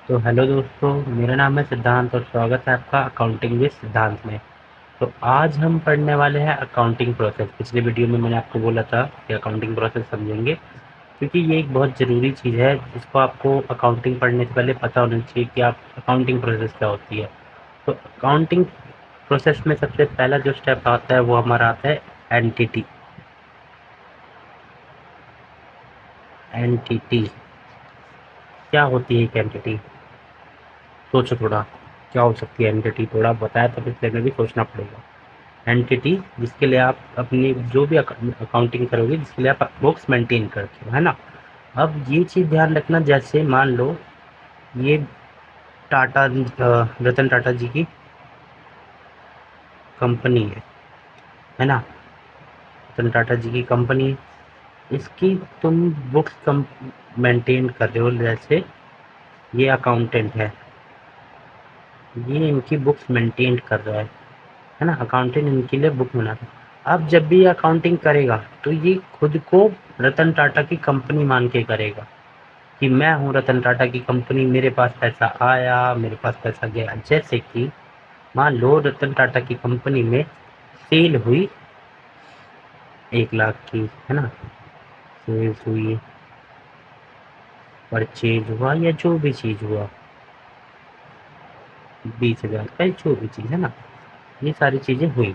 तो हेलो दोस्तों, मेरा नाम है सिद्धांत और स्वागत है आपका अकाउंटिंग विद सिद्धांत में। तो आज हम पढ़ने वाले हैं अकाउंटिंग प्रोसेस। पिछले वीडियो में मैंने आपको बोला था कि अकाउंटिंग प्रोसेस समझेंगे, क्योंकि ये एक बहुत ज़रूरी चीज़ है जिसको आपको अकाउंटिंग पढ़ने से पहले पता होना चाहिए कि आप अकाउंटिंग प्रोसेस क्या होती है। तो अकाउंटिंग प्रोसेस में सबसे पहला जो स्टेप आता है वो हमारा आता है एंटिटी। एंटिटी क्या होती है? एक एंटिटी, सोचो थोड़ा, क्या हो सकती है एंटिटी? थोड़ा बताया तो पिछले में भी सोचना पड़ेगा। एंटिटी जिसके लिए आप अपनी जो भी अकाउंटिंग करोगे, जिसके लिए आप बुक्स मेंटेन करते हो, है ना। अब ये चीज़ ध्यान रखना, जैसे मान लो ये टाटा रतन टाटा जी की कंपनी है ना। रतन टाटा जी की कंपनी, इसकी तुम बुक्स कम मेंटेन कर रहे हो। जैसे ये अकाउंटेंट ये इनकी बुक्स मेंटेन कर रहा है ना। अकाउंटेंट इनके लिए बुक बना रहा है। अब जब भी ये अकाउंटिंग करेगा तो ये खुद को रतन टाटा की कंपनी मान के करेगा कि मैं हूँ रतन टाटा की कंपनी, मेरे पास पैसा आया, मेरे पास पैसा गया। जैसे कि मान लो रतन टाटा की कंपनी में सेल हुई 1 लाख की, है ना। सेल्स हुई, परचेज हुआ या जो भी चीज़ हुआ, 20,000 का जो भी चीज़ है ना, ये सारी चीज़ें हुई।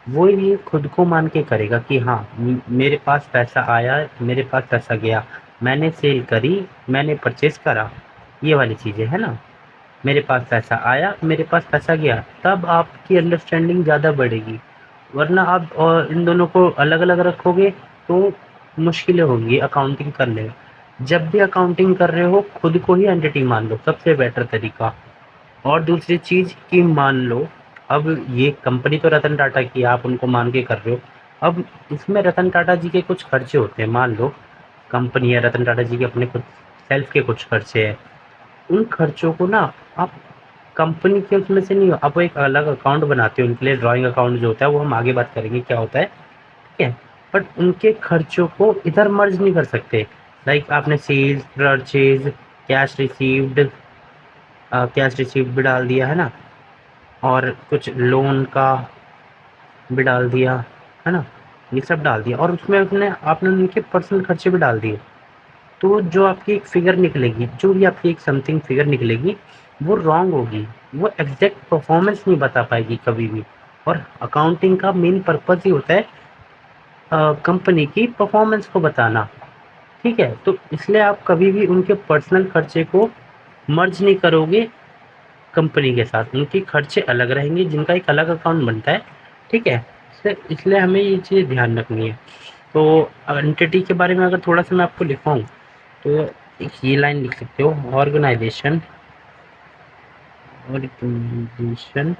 वो ये खुद को मान के करेगा कि हाँ, मेरे पास पैसा आया, मेरे पास पैसा गया, मैंने सेल करी, मैंने परचेज करा, ये वाली चीज़ें है ना। मेरे पास पैसा आया, मेरे पास पैसा गया, तब आपकी अंडरस्टैंडिंग ज़्यादा बढ़ेगी। वरना आप इन दोनों को अलग अलग रखोगे तो मुश्किलें होंगी अकाउंटिंग करने में। जब भी अकाउंटिंग कर रहे हो खुद को ही एंटिटी मान लो, सबसे बेटर तरीका। और दूसरी चीज़ कि मान लो अब ये कंपनी तो रतन टाटा की है, आप उनको मान के कर रहे हो। अब इसमें रतन टाटा जी के कुछ खर्चे होते हैं। मान लो कंपनी है, रतन टाटा जी के अपने कुछ सेल्फ के कुछ खर्चे हैं। उन खर्चों को ना आप कंपनी के उसमें से नहीं, आप एक अलग अकाउंट बनाते हो उनके लिए। ड्राइंग अकाउंट जो होता है वो हम आगे बात करेंगे क्या होता है, ठीक है। बट उनके खर्चों को इधर मर्ज नहीं कर सकते। लाइक आपने sales, purchase, cash received, cash received भी डाल दिया है ना, और कुछ लोन का भी डाल दिया, है ना। ये सब डाल दिया और उसमें अपने आपने उनके पर्सनल खर्चे भी डाल दिए। तो जो आपकी एक फिगर निकलेगी, जो भी आपकी एक समथिंग फिगर निकलेगी, वो रॉन्ग होगी। वो एग्जैक्ट परफॉर्मेंस नहीं बता पाएगी कभी भी। और अकाउंटिंग का मेन पर्पज ही होता है कंपनी की परफॉर्मेंस को बताना, ठीक है। तो इसलिए आप कभी भी उनके पर्सनल खर्चे को मर्ज नहीं करोगे कंपनी के साथ। उनके खर्चे अलग रहेंगे जिनका एक अलग अकाउंट बनता है, ठीक है। इसलिए हमें ये चीज़ ध्यान रखनी है। तो एंटिटी के बारे में अगर थोड़ा सा मैं आपको लिखाऊं तो एक ये लाइन लिख सकते हो, ऑर्गेनाइजेशन। ऑर्गेनाइजेशन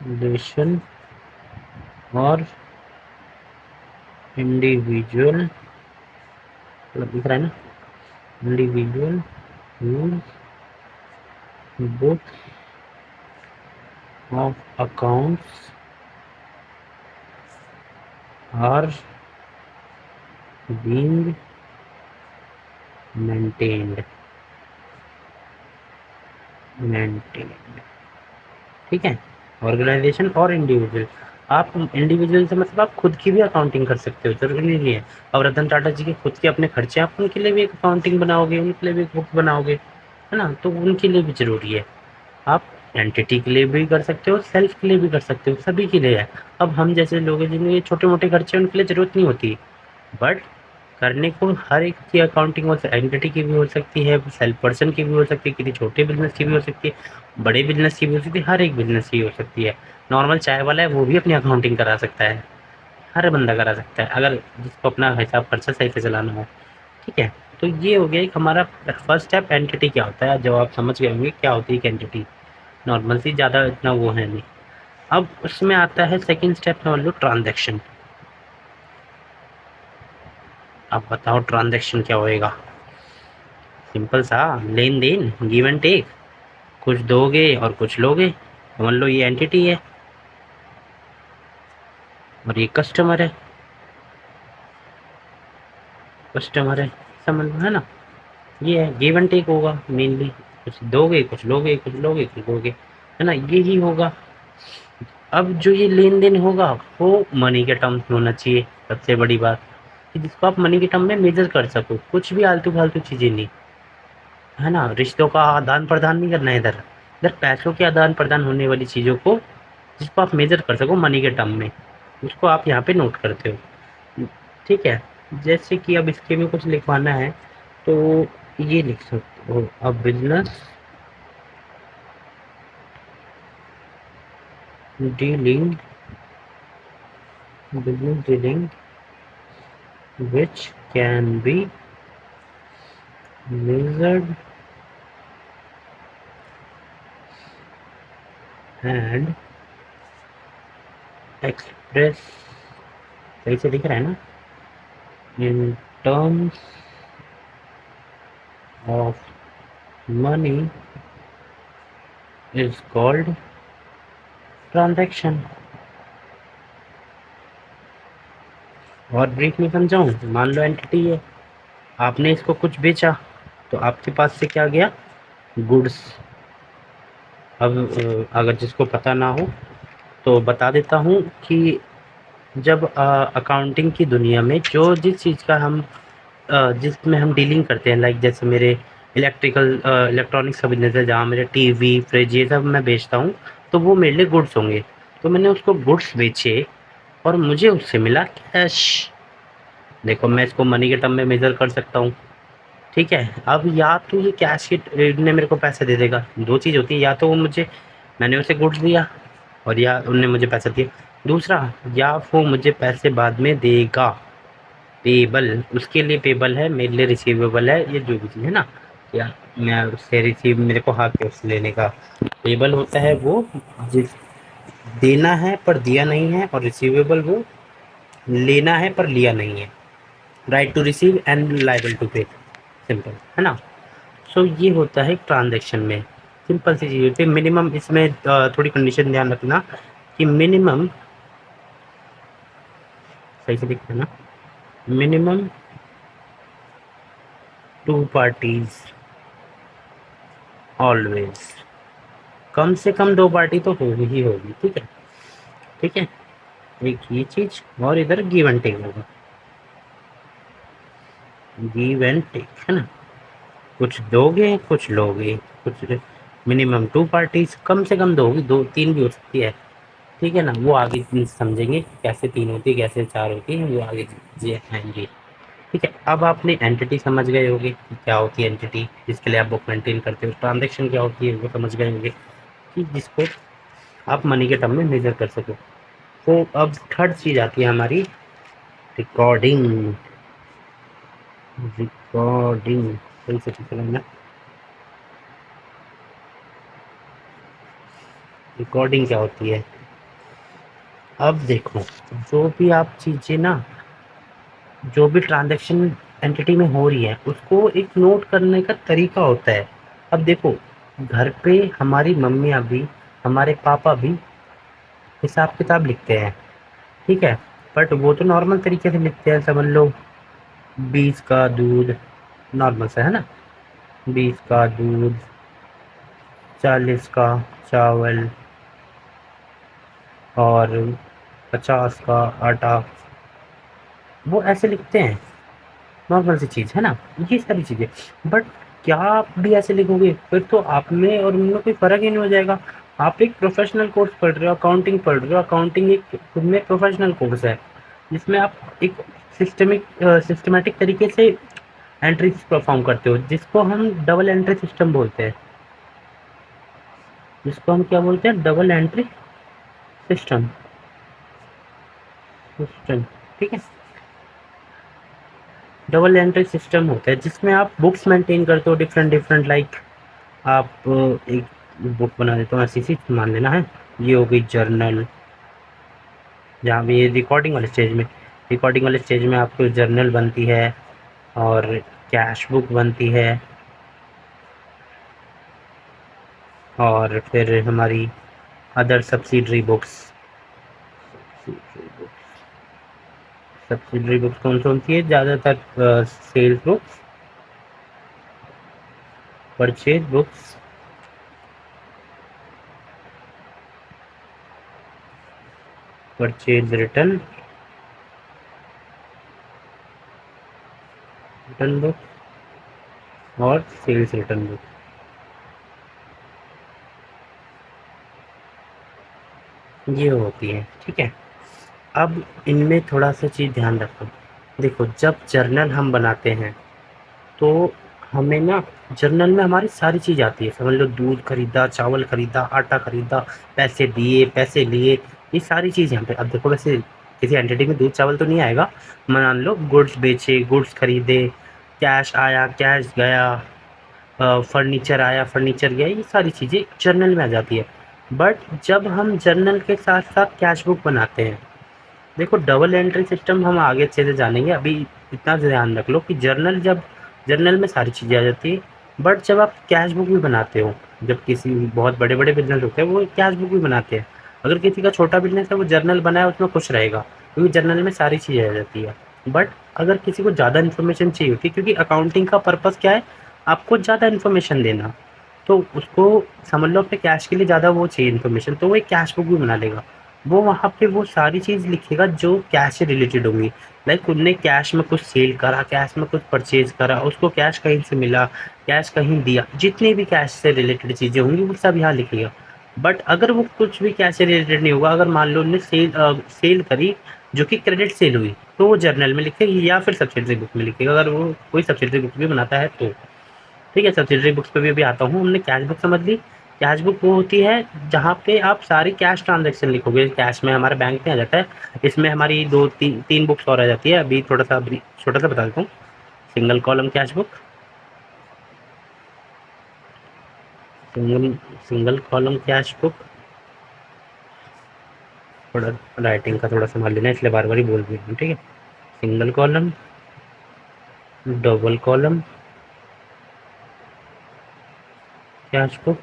रिलेशन और इंडिविजुअल, मतलब दिख रहा है ना, individual book of accounts are being maintained. Maintained, ठीक है। ऑर्गेनाइजेशन और इंडिविजुअल, आप इंडिविजुअल से मतलब आप खुद की भी अकाउंटिंग कर सकते हो, जरूरी नहीं है। और रतन टाटा जी के खुद के अपने खर्चे, आप उनके लिए भी एक अकाउंटिंग बनाओगे, उनके लिए भी एक बुक बनाओगे, है ना। तो उनके लिए भी जरूरी है। आप एंटिटी के लिए भी कर सकते हो, सेल्फ के लिए भी कर सकते हो, सभी के लिए है। अब हम जैसे लोग हैं जिनके छोटे मोटे खर्चे हैं, उनके लिए जरूरत नहीं होती। बट करने को हर एक की अकाउंटिंग हो, एंटिटी की भी हो सकती है, सेल्फ पर्सन की भी हो सकती है, किसी छोटे बिजनेस की भी हो सकती है, बड़े बिजनेस की भी हो सकती है, हर एक बिजनेस की हो सकती है। नॉर्मल चाय वाला है वो भी अपनी अकाउंटिंग करा सकता है, हर बंदा करा सकता है अगर जिसको अपना हिसाब खर्चा सही से चलाना हो, ठीक है। तो ये हो गया एक हमारा फर्स्ट स्टेप। एंटिटी क्या होता है, जब आप समझ गए होंगे क्या होती है एक एंटिटी, नॉर्मल सी, ज़्यादा इतना वो है नहीं। अब उसमें आता है सेकंड स्टेप, समझ लो ट्रांजैक्शन। अब बताओ ट्रांजैक्शन क्या होएगा। सिंपल सा, लेन देन, गिव एंड टेक। कुछ दोगे और कुछ लोगे। समझ लो ये एंटिटी है और ये कस्टमर है। कस्टमर है, समझ लो, है ना। ये है गिव एंड टेक होगा मेनली, कुछ दोगे कुछ लोगे, कुछ लोगे कुछ दोगे, है ना, यही होगा। अब जो ये लेन देन होगा वो मनी के टर्म्स में होना चाहिए, सबसे बड़ी बात कि जिसको आप मनी के टर्म में मेजर कर सको, कुछ भी आलतू फालतू चीजें नहीं, है ना, रिश्तों का आदान प्रदान नहीं करना है इधर, इधर पैसों के आदान प्रदान होने वाली चीजों को जिसको आप मेजर कर सको मनी के टर्म में, उसको आप यहाँ पे नोट करते हो। ठीक है, जैसे कि अब इसके में कुछ लिखवाना है तो ये लिख सकते हो, uh dealing business dealing which can be measured and expressed, सही से दिख रहा है ना, in terms of money is called transaction। और ब्रीफ में समझाऊं, मान लो एंटिटी है, आपने इसको कुछ बेचा तो आपके पास से क्या गया, गुड्स। अब अगर जिसको पता ना हो तो बता देता हूँ कि जब अकाउंटिंग की दुनिया में जो जिस चीज़ का हम जिसमें हम डीलिंग करते हैं, लाइक जैसे मेरे इलेक्ट्रॉनिक्स का बिजनेस है जहाँ मेरे टीवी फ्रिज ये सब मैं बेचता हूँ, तो वो मेरे लिए गुड्स होंगे। तो मैंने उसको गुड्स बेचे और मुझे उससे मिला कैश। देखो मैं इसको मनी के टर्म में मेजर कर सकता हूँ। ठीक है, अब या तो ये कैश के ने मेरे को पैसे दे देगा, दो चीज़ होती है, या तो वो मुझे मैंने उसे गुड्स दिया और या उनने मुझे पैसा दिया, दूसरा या वो मुझे पैसे बाद में देगा। पेबल उसके लिए पेबल है, मेरे लिए रिसीवेबल है, ये जो भी चीज़ है ना, या मैं उससे रिसीव मेरे को हक है उससे लेने का। पेबल होता है वो जिस देना है पर दिया नहीं है, और रिसीवेबल वो लेना है पर लिया नहीं है। Right to receive and liable to pay, simple है ना। सो ये होता है ट्रांजैक्शन में, सिंपल सी चीज़ होती है। मिनिमम इसमें थोड़ी कंडीशन ध्यान रखना कि मिनिमम, सही से दिखता है ना, मिनिमम टू पार्टीज ऑलवेज, कम से कम दो पार्टी तो होगी ही होगी। ठीक है, ठीक है, एक ये चीज, और इधर गिव एंड टेक होगा, गिव एंड टेक, है ना, कुछ दोगे कुछ लोगे, कुछ मिनिमम टू पार्टीज, कम से कम दो होगी, दो तीन भी हो सकती है। ठीक है ना, वो आगे समझेंगे कैसे तीन होती है कैसे चार होती है, वो आगे जी आएंगे। ठीक है, अब आपने एंटिटी समझ गए होंगे कि क्या होती है एंटिटी, जिसके लिए आप बुक मेंटेन करते हो। ट्रांजेक्शन क्या होती है वो समझ गए होंगे कि जिसको आप मनी के टर्म में मेजर कर सको। तो अब थर्ड चीज आती है हमारी रिकॉर्डिंग। रिकॉर्डिंग सही से ठीक है ना, रिकॉर्डिंग क्या होती है। अब देखो, जो भी आप चीजें ना, जो भी ट्रांजैक्शन एंटिटी में हो रही है उसको एक नोट करने का तरीका होता है। अब देखो, घर पे हमारी मम्मियाँ भी, हमारे पापा भी हिसाब किताब लिखते हैं। ठीक है, बट वो तो नॉर्मल तरीके से लिखते हैं, समझ लो 20 का दूध, नॉर्मल सा है ना, 20 का दूध, 40 का चावल और 50 का आटा, वो ऐसे लिखते हैं, नॉर्मल सी चीज़ है ना, ये सारी चीज़ें। बट क्या आप भी ऐसे लिखोगे, फिर तो आप में और उनमें कोई फ़र्क ही नहीं हो जाएगा। आप एक प्रोफेशनल कोर्स पढ़ रहे हो, अकाउंटिंग पढ़ रहे हो, अकाउंटिंग एक खुद में प्रोफेशनल कोर्स है जिसमें आप एक सिस्टमेटिक तरीके से एंट्रीज परफॉर्म करते हो, जिसको हम डबल एंट्री सिस्टम बोलते हैं, जिसको हम क्या बोलते हैं, डबल एंट्री सिस्टम, सिस्टम। ठीक है, डबल एंट्री सिस्टम होता है जिसमें आप बुक्स मेंटेन करते हो डिफरेंट डिफरेंट, लाइक आप एक बुक बना देता हूँ ऐसी सी, मान लेना है ये हो गई जर्नल, जहाँ भी ये रिकॉर्डिंग वाले स्टेज में, रिकॉर्डिंग वाले स्टेज में आपको जर्नल बनती है और कैश बुक बनती है, और फिर हमारी other subsidiary books, subsidiary books कौन सी होती है, ज़्यादातर sales books, purchase books, purchase return, return book और सेल्स रिटर्न बुक, ये होती है। ठीक है, अब इनमें थोड़ा सा चीज़ ध्यान रखो। देखो, जब जर्नल हम बनाते हैं तो हमें ना जर्नल में हमारी सारी चीज़ आती है। समझ लो दूध खरीदा, चावल खरीदा, आटा खरीदा, पैसे दिए, पैसे लिए, ये सारी चीज़ यहाँ पे। अब देखो, वैसे किसी एंटिटी में दूध चावल तो नहीं आएगा। मान लो गुड्स बेचे, गुड्स खरीदे, कैश आया, कैश गया, फर्नीचर आया, फर्नीचर गया, ये सारी चीज़ें जर्नल में आ जाती है। बट जब हम जर्नल के साथ साथ कैश बुक बनाते हैं, देखो डबल एंट्री सिस्टम हम आगे अच्छे से जानेंगे। अभी इतना ध्यान रख लो कि जर्नल में सारी चीज़ें आ जाती है। बट जब आप कैश बुक भी बनाते हो, जब किसी बहुत बड़े बड़े बिजनेस होते हैं वो कैश बुक भी बनाते हैं। अगर किसी का छोटा बिजनेस है वो जर्नल बनाए उसमें खुश रहेगा, क्योंकि जर्नल में सारी चीज़ें आ जाती है। बट अगर किसी को ज़्यादा इन्फॉर्मेशन चाहिए होती है, क्योंकि अकाउंटिंग का पर्पज़ क्या है, आपको ज़्यादा इन्फॉर्मेशन देना, तो उसको समझ लो अपने कैश के लिए ज़्यादा वो चाहिए इन्फॉर्मेशन, तो वो एक कैश बुक भी बना लेगा। वो वहाँ पे वो सारी चीज़ लिखेगा जो कैश से रिलेटेड होंगी। लाइक उनने कैश में कुछ सेल करा, कैश में कुछ परचेज करा, उसको कैश कहीं से मिला, कैश कहीं दिया, जितनी भी कैश से रिलेटेड चीज़ें होंगी वो सब यहाँ लिखेगा। बट अगर वो कुछ भी कैश से रिलेटेड नहीं होगा, अगर मान लो उन्होंने सेल करी जो कि क्रेडिट सेल हुई, तो वो जर्नल में लिखेगी या फिर सब्सिडरी बुक में लिखेगा, अगर वो कोई सब्सिडरी बुक भी बनाता है तो। ठीक है, सब्सिडरी बुक्स पे भी अभी आता हूँ। हमने कैश बुक समझ ली। कैश बुक वो होती है जहाँ पे आप सारी कैश ट्रांजैक्शन लिखोगे। कैश में हमारे बैंक में आ जाता है। इसमें हमारी 2-3 बुक्स और आ जाती है। अभी थोड़ा सा छोटा सा बता देता हूँ। Single column cash book, single single column cash book, थोड़ा राइटिंग का थोड़ा संभाल लेना इसलिए बार बार ही बोल रही हूँ। ठीक है, single column, double column cash book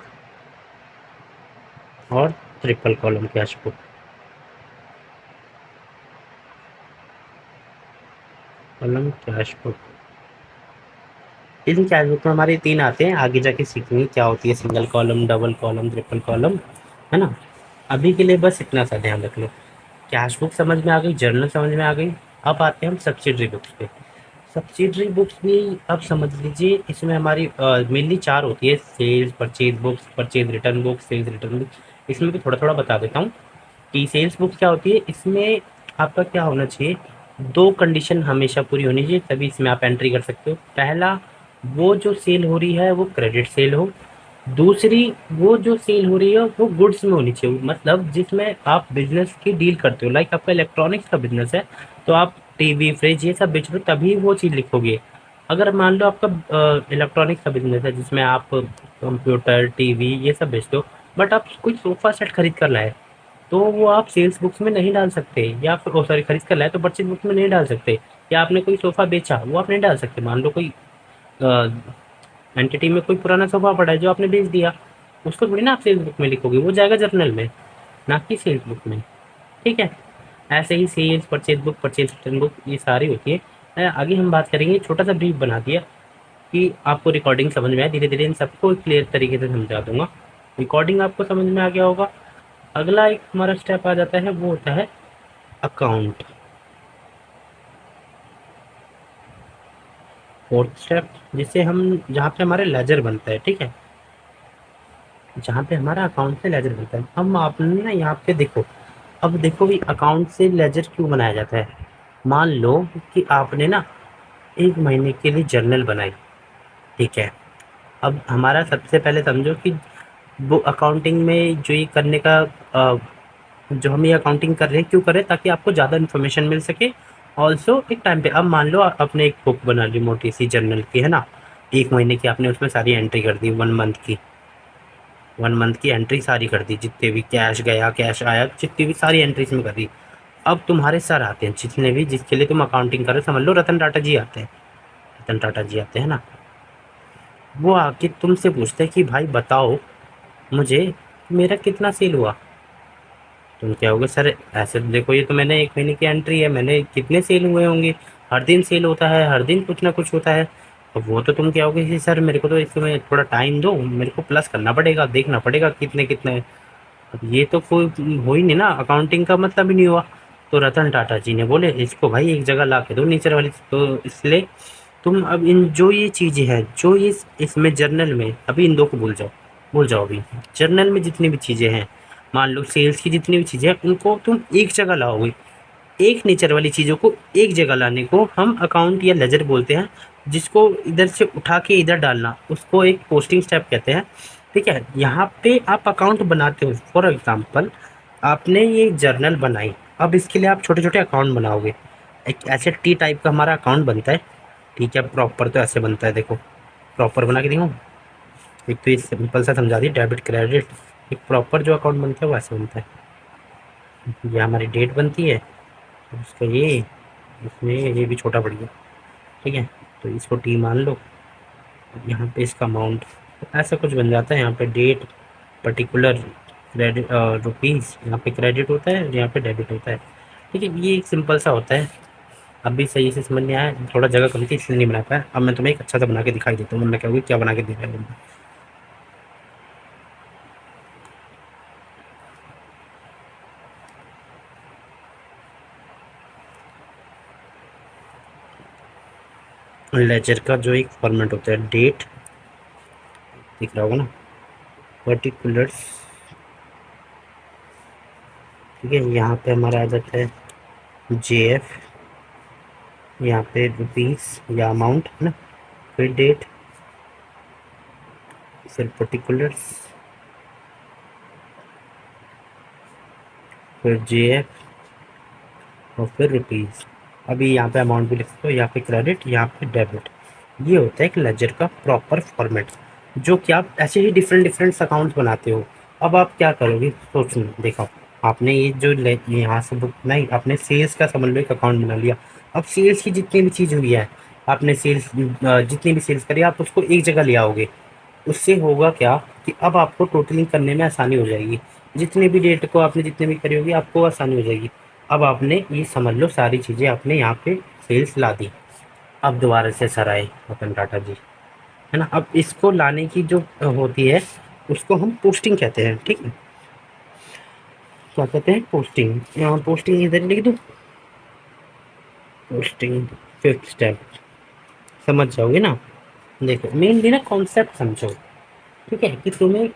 और triple column cash book. Column cash book, इन कैश बुक में हमारे 3 आते हैं, आगे जाके सीखेंगे क्या होती है single column, double column, triple column, है ना? अभी के लिए बस इतना सा ध्यान रख लो। कैश बुक समझ में आ गई, जर्नल समझ में आ गई। अब आते हैं हम सब्सिडरी बुक्स पे। सब्सिडरी बुक्स भी अब समझ लीजिए, इसमें हमारी मेनली 4 होती है। Sales purchase books, purchase return books, sales return books. इसमें भी थोड़ा-थोड़ा बता देता हूँ कि सेल्स बुक क्या होती है। इसमें आपका क्या होना चाहिए, 2 कंडीशन हमेशा पूरी होनी चाहिए तभी इसमें आप एंट्री कर सकते हो। पहला, वो जो सेल हो रही है वो क्रेडिट सेल हो। दूसरी, वो जो सेल हो रही है वो गुड्स में होनी चाहिए, मतलब जिसमें आप बिजनेस की डील करते हो। लाइक आपका इलेक्ट्रॉनिक्स का बिजनेस है तो आप टीवी, फ्रिज ये सब बेच रहे हो तभी वो चीज़ लिखोगे। अगर मान लो आपका इलेक्ट्रॉनिक्स का बिजनेस है जिसमें आप कंप्यूटर, टीवी ये सब बेचते हो, बट आप कोई सोफ़ा सेट खरीद कर लाए, तो वो आप सेल्स बुक्स में नहीं डाल सकते। या फिर सॉरी, खरीद कर लाए तो परचेज बुक में नहीं डाल सकते। या आपने कोई सोफ़ा बेचा वो आप नहीं डाल सकते। मान लो कोई एंटिटी में कोई पुराना सोफ़ा पड़ा है जो आपने बेच दिया, उसको थोड़ी ना आप सेल्स बुक में लिखोगे, वो जाएगा जर्नल में, ना कि सेल्स बुक में। ठीक है, ऐसे ही sales, purchase book, purchase return book ये सारी होती है। आगे हम बात करेंगे, छोटा सा ब्रीफ बना दिया कि आपको रिकॉर्डिंग समझ में आए। धीरे धीरे इन सबको क्लियर तरीके से समझा दूंगा। रिकॉर्डिंग आपको समझ में आ गया होगा। अगला एक हमारा स्टेप आ जाता है, वो होता है अकाउंट। फोर्थ स्टेप, जिसे हम जहाँ पे हमारे लेजर बनता है। ठीक है, जहाँ पे हमारा अकाउंट से लेजर बनता है। हम आपने ना यहाँ पे देखो, अब देखो भी अकाउंट से लेजर क्यों बनाया जाता है। मान लो कि आपने ना 1 महीने के लिए जर्नल बनाई। ठीक है, अब हमारा सबसे पहले समझो कि वो अकाउंटिंग में जो ये करने का जो हम ये अकाउंटिंग कर रहे हैं क्यों कर रहे हैं, ताकि आपको ज़्यादा इन्फॉर्मेशन मिल सके। ऑल्सो एक टाइम पे, अब मान लो आपने एक बुक बना ली मोटी सी जर्नल की, है ना? 1 महीने की आपने उसमें सारी एंट्री कर दी, 1 मंथ की, 1 मंथ की एंट्री सारी कर दी, जितने भी कैश गया, कैश आया, जितनी भी सारी एंट्री इसमें कर दी। अब तुम्हारे सर आते हैं, जितने भी जिसके लिए तुम अकाउंटिंग कर रहे हो, समझ लो रतन टाटा जी आते हैं। रतन टाटा जी आते हैं ना, वो आके तुमसे पूछते हैं कि भाई बताओ मुझे, मेरा कितना सेल हुआ। तुम क्या होगे, सर ऐसे तो देखो ये तो मैंने 1 महीने की एंट्री है, मैंने कितने सेल हुए होंगे, हर दिन सेल होता है, हर दिन कुछ ना कुछ होता है। अब वो तो तुम कहोगे कि सर मेरे को तो इसमें थोड़ा टाइम दो, मेरे को प्लस करना पड़ेगा, देखना पड़ेगा कितने कितने। अब ये तो कोई हो ही नहीं ना, अकाउंटिंग का मतलब ही नहीं हुआ। तो रतन टाटा जी ने बोले इसको भाई एक जगह ला के दो नीचे वाली, तो इसलिए तुम अब इन जो ये चीज़ें हैं जो इसमें जर्नल में, अभी इन दो को भूल जाओ, भूल जाओ अभी। जर्नल में जितनी भी चीज़ें हैं, मान लो सेल्स की जितनी भी चीज़ें हैं, उनको तुम एक जगह लाओगे। एक नेचर वाली चीज़ों को एक जगह लाने को हम अकाउंट या लेजर बोलते हैं। जिसको इधर से उठा के इधर डालना, उसको एक पोस्टिंग स्टेप कहते हैं। ठीक है, यहाँ पे आप अकाउंट बनाते हो। फॉर एग्जांपल आपने ये जर्नल बनाई, अब इसके लिए आप छोटे छोटे अकाउंट बनाओगे। एक ऐसे टी टाइप का हमारा अकाउंट बनता है। ठीक है, प्रॉपर तो ऐसे बनता है, देखो प्रॉपर बना के दिखाऊं। एक तो ये सिंपल सा समझा दी, डेबिट क्रेडिट। एक प्रॉपर जो अकाउंट बनता है वो ऐसे बनता है। ये हमारी डेट बनती है, उसका ये, इसमें ये भी छोटा पड़ गया। ठीक है, तो इसको टी मान लो। यहाँ पे इसका अमाउंट ऐसा कुछ बन जाता है। यहाँ पे डेट, पर्टिकुलर, क्रेडिट, रुपीज़, यहाँ पे क्रेडिट होता है और यहाँ पे डेबिट होता है। ठीक है, ये एक सिंपल सा होता है। अभी सही से समझ नहीं आया, थोड़ा जगह कम थी इसलिए नहीं बना पाया। अब मैं तुम्हें एक अच्छा सा बना के दिखाई देता हूँ, वरना क्या होगी, क्या बना के दे रहा है। लेजर का जो एक फॉर्मेट होता है, डेट दिख रहा होगा ना, पर्टिकुलर्स। ठीक है, यहाँ पे हमारा आ जाता है JF, यहाँ पे रुपीज़ या अमाउंट है ना, फिर डेट, फिर पर्टिकुलर्स, फिर JF और फिर रुपीज़। अभी यहाँ पे अमाउंट भी लिख सकते हो, यहाँ पे क्रेडिट, यहाँ पे डेबिट। ये होता है एक लेजर का प्रॉपर फॉर्मेट, जो कि आप ऐसे ही डिफरेंट डिफरेंट अकाउंट्स बनाते हो। अब आप क्या करोगे, सोचो, देखो आपने ये जो यहाँ से बुक नहीं, आपने सेल्स का समझ लो एक अकाउंट बना लिया। अब सेल्स की जितनी भी चीज़ हुई है, आपने सेल्स जितनी भी सेल्स करी, आप उसको एक जगह ले आओगे। उससे होगा क्या कि अब आपको टोटलिंग करने में आसानी हो जाएगी। जितने भी डेट को आपने जितने भी करी होगी, आपको आसानी हो जाएगी। अब आपने ये समझ लो सारी चीज़ें आपने यहाँ पे सेल्स ला दी। अब दोबारा से सर आए रतन टाटा जी, है ना। अब इसको लाने की जो होती है, उसको हम पोस्टिंग कहते हैं। ठीक है, क्या कहते हैं, पोस्टिंग। पोस्टिंग इधर लिख दो, पोस्टिंग, फिफ्थ स्टेप। समझ जाओगे ना। देखो मेनली ना कॉन्सेप्ट समझो। ठीक है, कि तुम्हें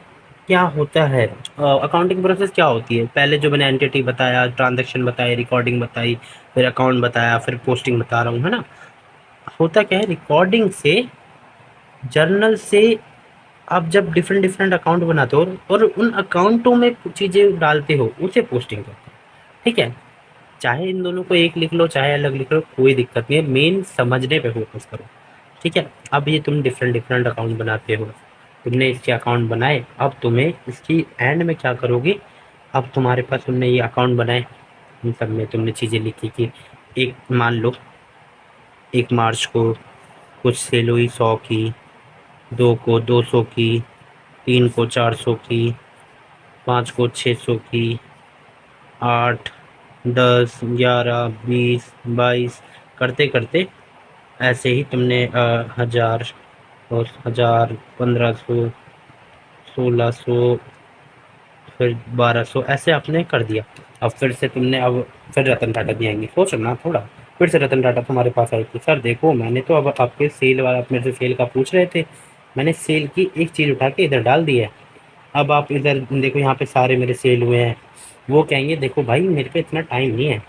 क्या होता है, अकाउंटिंग प्रोसेस क्या होती है। पहले जो मैंने एंटिटी बताया, ट्रांजैक्शन बताई, रिकॉर्डिंग बताई, फिर अकाउंट बताया, फिर पोस्टिंग बता रहा हूँ, है ना। होता क्या है, रिकॉर्डिंग से, जर्नल से आप जब डिफरेंट डिफरेंट अकाउंट बनाते हो और उन अकाउंटों में चीज़ें डालते हो, उसे पोस्टिंग कहते हैं। ठीक है, चाहे इन दोनों को एक लिख लो चाहे अलग लिख लो, कोई दिक्कत नहीं है, मेन समझने पे फोकस करो। ठीक है, अब ये तुम डिफरेंट डिफरेंट अकाउंट बनाते हो, तुमने इसके अकाउंट बनाए, अब तुम्हें इसकी एंड में क्या करोगे। अब तुम्हारे पास तुमने ये अकाउंट बनाए, इन सब में तुमने चीज़ें लिखी कि एक मान लो 1 मार्च को कुछ सेल हुई 100 की, 2 को 200 की, 3 को 400 की, 5 को 600 की, 8, 10, 11, 20, 22 करते करते ऐसे ही तुमने 1000 और 1000, 1500, 1600, फिर 1200 ऐसे आपने कर दिया। अब फिर से तुमने, अब फिर रतन टाटा जी आएंगे, सोचो ना थोड़ा। फिर से रतन टाटा तुम्हारे पास आए कि सर देखो मैंने तो, अब आपके सेल वाला, आप मेरे से सेल का पूछ रहे थे, मैंने सेल की एक चीज़ उठा के इधर डाल दी है। अब आप इधर देखो, यहाँ पे सारे मेरे सेल हुए हैं। वो कहेंगे देखो भाई मेरे पे इतना टाइम नहीं है,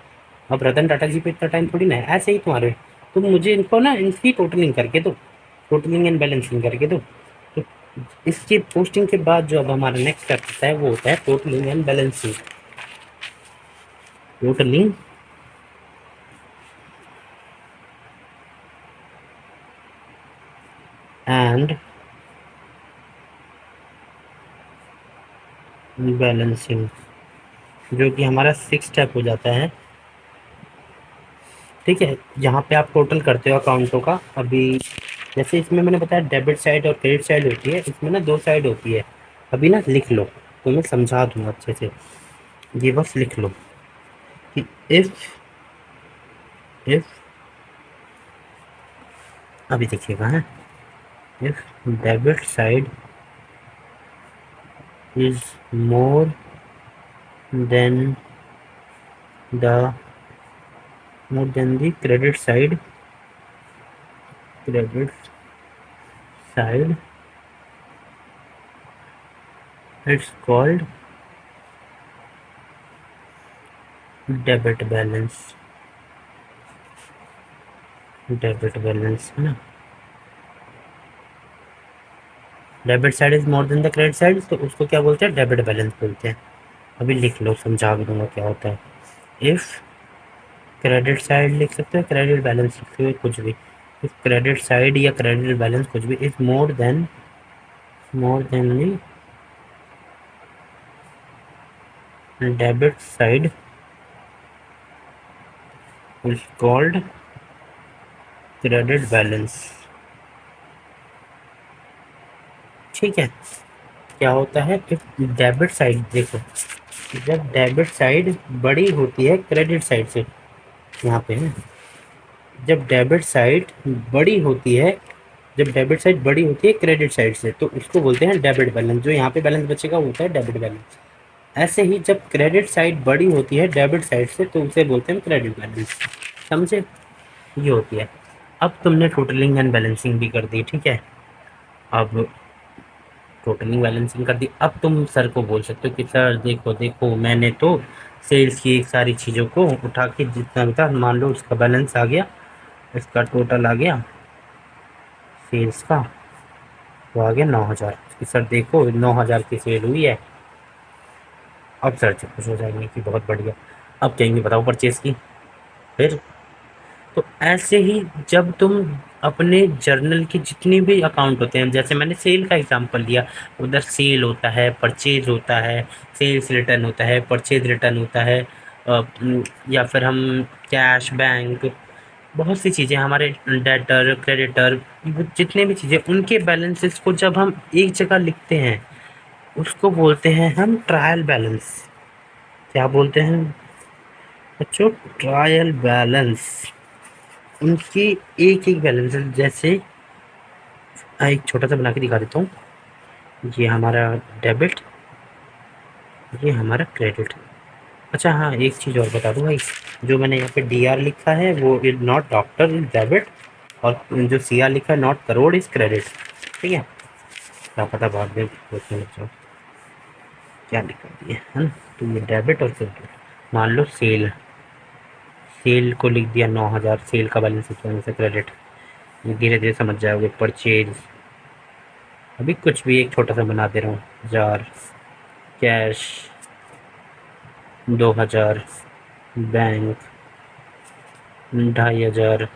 अब रतन टाटा जी पे इतना टाइम थोड़ी ना है। ऐसे ही तुम्हारे, तुम मुझे इनको ना इनकी टोटलिंग करके दो, टोटलिंग एंड बैलेंसिंग करके दो। तो इसकी पोस्टिंग के बाद जो अब हमारा नेक्स्ट स्टेप होता है, वो होता है totalling and balancing. Totalling and balancing, जो कि हमारा 6 स्टेप हो जाता है। ठीक है, जहाँ पे आप टोटल करते हो अकाउंटों का। अभी जैसे इसमें मैंने बताया डेबिट साइड और क्रेडिट साइड होती है, इसमें ना 2 साइड होती है। अभी ना लिख लो, तो मैं समझा दूंगा अच्छे से। ये बस लिख लो कि इफ अभी देखिएगा है, if debit side is more than the credit side, credit side it's called debit balance. Debit balance है ना, debit side is more than the credit side, तो उसको क्या बोलते हैं, डेबिट बैलेंस बोलते हैं। अभी लिख लो, समझा भी दूंगा क्या होता है। इफ क्रेडिट साइड लिख सकते हो, क्रेडिट बैलेंस लिख सकते हो, कुछ भी। इफ क्रेडिट साइड या क्रेडिट बैलेंस कुछ भी is more than debit side is called credit balance. ठीक है, क्या होता है कि डेबिट साइड देखो, जब डेबिट साइड बड़ी होती है क्रेडिट साइड से, यहाँ पे है, जब डेबिट साइड बड़ी होती है, जब डेबिट साइड बड़ी होती है क्रेडिट साइड से, तो उसको बोलते हैं डेबिट बैलेंस। जो यहाँ पे बैलेंस बचेगा वो होता है डेबिट बैलेंस। ऐसे ही जब क्रेडिट साइड बड़ी होती है डेबिट साइड से, तो उसे बोलते हैं क्रेडिट बैलेंस। समझे, ये होती है। अब तुमने टोटलिंग एंड बैलेंसिंग भी कर दी, ठीक है। अब टोटलिंग बैलेंसिंग कर दी, अब तुम सर को बोल सकते हो कि सर देखो देखो, मैंने तो सेल्स की सारी चीज़ों को उठा के जितना भी था, मान लो उसका बैलेंस आ गया, इसका टोटल आ गया सेल्स का, तो आ गया 9,000। सर देखो 9,000 की सेल हुई है। अब सर से खुश हो जाएंगे कि बहुत बढ़िया। अब कहेंगे बताओ परचेज की। फिर तो ऐसे ही जब तुम अपने जर्नल के जितने भी अकाउंट होते हैं, जैसे मैंने सेल का एग्जांपल लिया, उधर सेल होता है, परचेज होता है, सेल्स रिटर्न होता है, परचेज रिटर्न होता है, या फिर हम कैश बैंक, बहुत सी चीज़ें हमारे डेटर क्रेडिटर, जितने भी चीज़ें उनके बैलेंसेस को जब हम एक जगह लिखते हैं, उसको बोलते हैं हम ट्रायल बैलेंस। क्या बोलते हैं बच्चों, ट्रायल बैलेंस। उनकी एक एक बैलेंस है, जैसे एक छोटा सा बना के दिखा देता हूँ। ये हमारा डेबिट, ये हमारा क्रेडिट। अच्छा हाँ, एक चीज़ और बता दूँ भाई, जो मैंने यहाँ पे डी आर लिखा है वो is not doctor, is debit, और जो सी आर लिखा है नॉट करोड़, इज क्रेडिट। ठीक है, क्या पता बाद में सोचने लग जाओ क्या लिखा दिया है ना। तो ये डेबिट और क्रेडिट। मान लो सेल, सेल को लिख दिया 9,000, सेल का बैलेंस इस वजह से क्रेडिट। धीरे धीरे समझ जाओगे। परचेज, अभी कुछ भी एक छोटा सा बना दे रहा हूँ, 1,000, कैश 2,000, बैंक 2,500,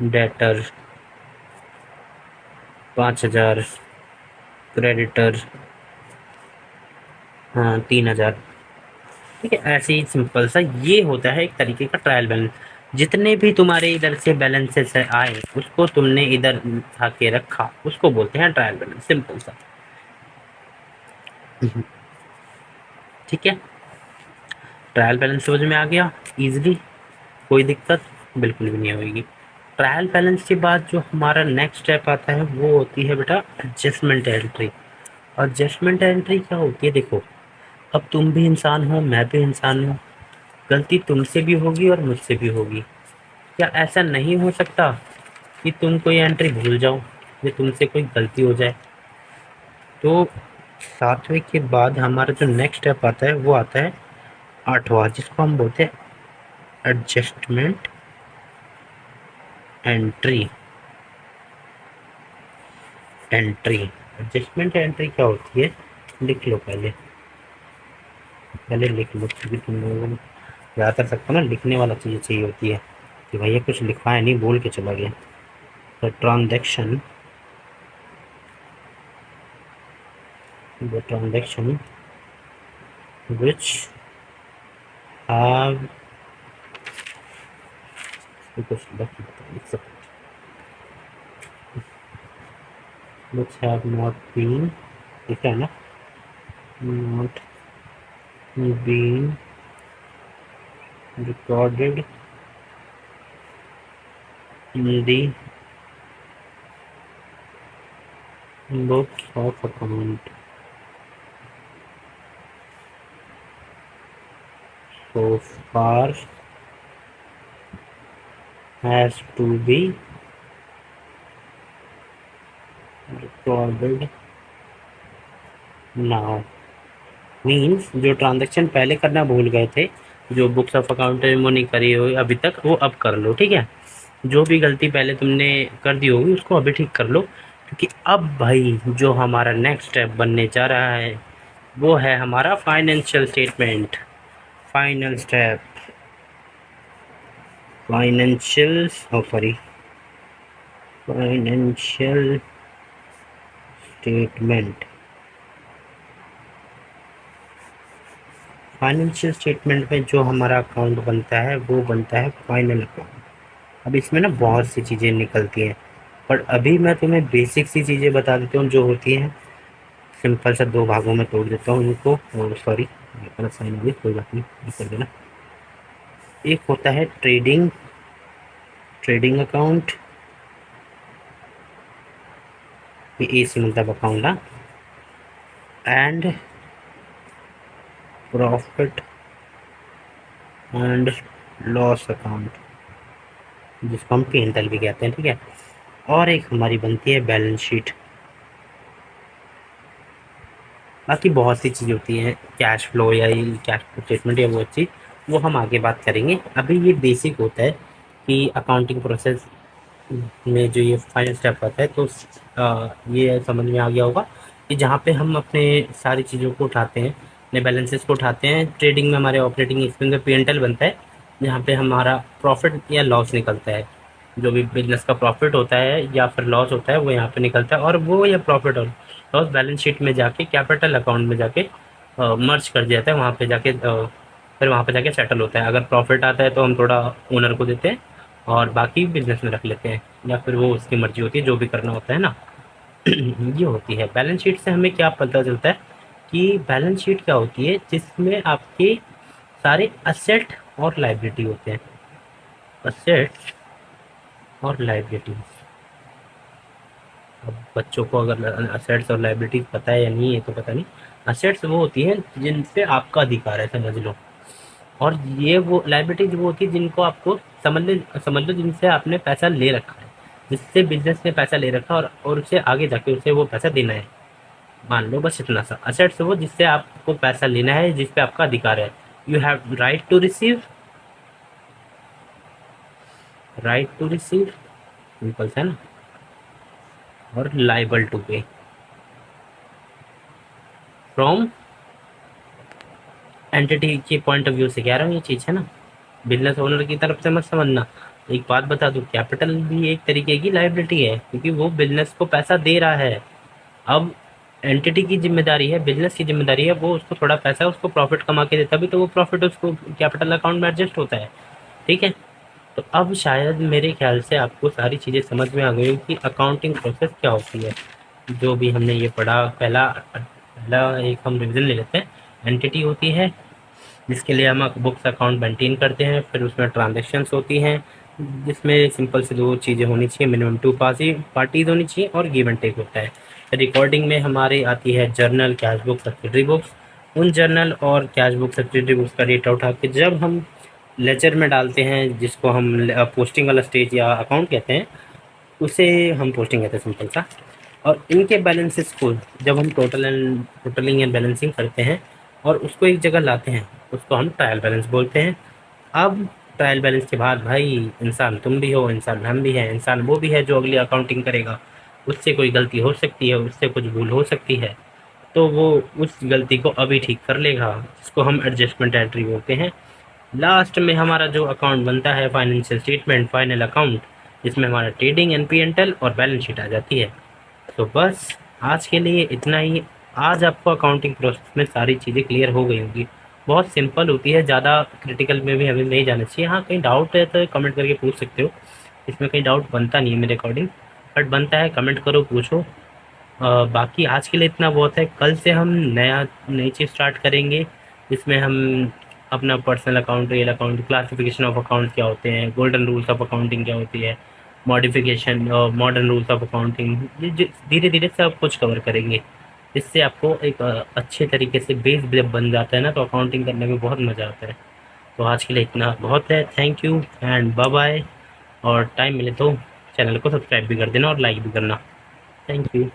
डेटर 5,000, क्रेडिटर हाँ 3,000। ठीक है, ऐसे ही सिंपल सा ये होता है एक तरीके का ट्रायल बैलेंस। जितने भी तुम्हारे इधर से बैलेंसेस आए, उसको तुमने इधर उठा के रखा, उसको बोलते हैं ट्रायल बैलेंस, सिंपल सा। ठीक है, ट्रायल बैलेंस समझ में आ गया इजीली, कोई दिक्कत बिल्कुल भी नहीं होगी। ट्रायल बैलेंस के बाद जो हमारा नेक्स्ट स्टेप आता है वो होती है बेटा एडजस्टमेंट एंट्री। और एडजस्टमेंट एंट्री क्या होती है, देखो अब तुम भी इंसान हो, मैं भी इंसान हूँ, गलती तुमसे भी होगी और मुझसे भी होगी। क्या ऐसा नहीं हो सकता कि तुम कोई एंट्री भूल जाओ या तुमसे कोई गलती हो जाए। तो 7वें के बाद हमारा जो नेक्स्ट स्टेप आता है वो आता है 8वां, जिसको हम बोलते हैं adjustment entry. Entry, adjustment entry क्या होती है, लिख लो पहले, पहले लिख लो, क्योंकि तुम लोगों को ज़्यादातर सबको ना लिखने वाला चीज़ चाहिए होती है कि भैया कुछ लिखवाया नहीं, बोल के चला गया। तो transaction, the transaction which have कुछ which have not been, ठीक है ना, not been recorded in the books of account, so far has to be recorded now, means जो ट्रांजैक्शन पहले करना भूल गए थे, जो बुक्स ऑफ अकाउंट वो नहीं करी हो अभी तक, वो अब कर लो, ठीक है। जो भी गलती पहले तुमने कर दी होगी उसको अभी ठीक कर लो, क्योंकि अब भाई जो हमारा नेक्स्ट स्टेप बनने जा रहा है वो है हमारा financial statement. Final step, financial sorry financial statement. Financial statement में जो हमारा अकाउंट बनता है वो बनता है फाइनल अकाउंट। अब इसमें ना बहुत सी चीज़ें निकलती हैं, पर अभी मैं तुम्हें बेसिक सी चीज़ें बता देता हूँ जो होती हैं। सिंपल सा दो भागों में तोड़ देता हूँ इनको, और सॉरी गलत साइन हो गई, कोई बात नहीं, ये कर देना। एक होता है ट्रेडिंग, ट्रेडिंग अकाउंट, ये ए से मतलब अकाउंट ना, and profit and loss account, जिसको हम P&L भी कहते हैं, ठीक है। और एक हमारी बनती है बैलेंस शीट। बाकी बहुत सी चीज़ें होती हैं, कैश फ्लो या ये कैश फ्लो स्टेटमेंट या वो चीज़, वो हम आगे बात करेंगे। अभी ये बेसिक होता है कि अकाउंटिंग प्रोसेस में जो ये फाइनल स्टेप आता है, तो ये समझ में आ गया होगा कि जहाँ पे हम अपने सारी चीज़ों को उठाते हैं, अपने बैलेंसेस को उठाते हैं। ट्रेडिंग में हमारे ऑपरेटिंग एक्सपेंस में P&L बनता है, जहाँ पे हमारा प्रॉफिट या लॉस निकलता है। जो भी बिजनेस का प्रॉफिट होता है या फिर लॉस होता है वो यहाँ पे निकलता है, और वो या प्रॉफिट और लॉस बैलेंस शीट में जाके कैपिटल अकाउंट में जाके मर्ज कर दिया जाता है। वहाँ पे जाके फिर वहाँ पे जाके सेटल होता है। अगर प्रॉफिट आता है तो हम थोड़ा ओनर को देते हैं और बाकी बिजनेस में रख लेते हैं, या फिर वो उसकी मर्जी होती है जो भी करना होता है ना। ये होती है बैलेंस शीट। से हमें क्या पता चलता है कि बैलेंस शीट क्या होती है, जिसमें आपके सारे असेट और लाइबिलिटी होते हैं। असेट और लाइबिलिटी, अब बच्चों को अगर असेट्स और लाइबिलिटीज पता है या नहीं है तो पता नहीं। असेट्स वो होती हैं जिनसे आपका अधिकार है, समझ लो। और ये वो लाइबिलिटीज वो होती है जिनको आपको समझ लो जिनसे आपने पैसा ले रखा है, जिससे बिजनेस ने पैसा ले रखा है और उसे आगे जाके उसे वो पैसा देना है। मान लो बस इतना सा। असेट्स वो जिससे आपको पैसा लेना है, जिस पे आपका अधिकार है। You have right to receive, right to receive simple सा ना, और liable to pay from entity के पॉइंट ऑफ व्यू से कह रहा हूँ ये चीज़ है ना, बिजनेस ओनर की तरफ से मत समझना। एक बात बता दूँ, कैपिटल भी एक तरीके की लाइबिलिटी है, क्योंकि वो बिजनेस को पैसा दे रहा है। अब एंटिटी की जिम्मेदारी है, बिजनेस की जिम्मेदारी है, वो उसको थोड़ा पैसा उसको प्रॉफिट कमा के देता भी, तो वो प्रॉफिट उसको कैपिटल अकाउंट में एडजस्ट होता है, ठीक है। तो अब शायद मेरे ख्याल से आपको सारी चीज़ें समझ में आ गई कि अकाउंटिंग प्रोसेस क्या होती है। जो भी हमने ये पढ़ा, पहला पहला एक हम रिविजन ले लेते हैं। एंटिटी होती है जिसके लिए हम बुक्स अकाउंट मेंटेन करते हैं, फिर उसमें ट्रांजेक्शन्स होती हैं जिसमें सिंपल से दो चीज़ें होनी चाहिए, मिनिमम टू पार्टीज होनी चाहिए, और गिव एंड टेक होता है। रिकॉर्डिंग में हमारी आती है journal, cash book, subsidiary books. उन जर्नल और कैश बुक, सब्सिडरी बुक्स का डेटा उठा के जब हम लेजर में डालते हैं, जिसको हम पोस्टिंग वाला स्टेज या अकाउंट कहते हैं, उसे हम पोस्टिंग कहते हैं सिंपल सा। और इनके बैलेंसेस को जब हम टोटलिंग एंड बैलेंसिंग करते हैं और उसको एक जगह लाते हैं, उसको हम ट्रायल बैलेंस बोलते हैं। अब ट्रायल बैलेंस के बाद भाई, इंसान तुम भी हो, इंसान हम भी हैं, इंसान वो भी है जो अगली अकाउंटिंग करेगा। उससे कोई गलती हो सकती है, उससे कुछ भूल हो सकती है, तो वो उस गलती को अभी ठीक कर लेगा, जिसको हम एडजस्टमेंट एंट्री बोलते हैं। लास्ट में हमारा जो अकाउंट बनता है फाइनेंशियल स्टेटमेंट, फाइनल अकाउंट, जिसमें हमारा ट्रेडिंग, एनपीएनएल और बैलेंस शीट आ जाती है। तो बस आज के लिए इतना ही। आज आपको अकाउंटिंग प्रोसेस में सारी चीज़ें क्लियर हो गई होंगी। बहुत सिंपल होती है, ज़्यादा क्रिटिकल में भी हमें नहीं जाना चाहिए। हाँ, कहीं डाउट है तो कमेंट करके पूछ सकते हो। इसमें कहीं डाउट बनता नहीं है मेरे अकॉर्डिंग, बट बनता है, कमेंट करो, पूछो। बाकी आज के लिए इतना बहुत है। कल से हम नई चीज़ स्टार्ट करेंगे, जिसमें हम अपना personal account, real account, classification of account क्या होते हैं, गोल्डन रूल्स ऑफ अकाउंटिंग क्या होती है, मॉडिफिकेशन और मॉडर्न रूल्स ऑफ अकाउंटिंग, ये धीरे धीरे सब कुछ कवर करेंगे। इससे आपको एक अच्छे तरीके से बेस जब बन जाता है ना, तो अकाउंटिंग करने में बहुत मज़ा आता है। तो आज के लिए इतना बहुत है। Thank you and bye bye. और टाइम मिले तो चैनल को सब्सक्राइब भी कर देना और लाइक भी करना। Thank you.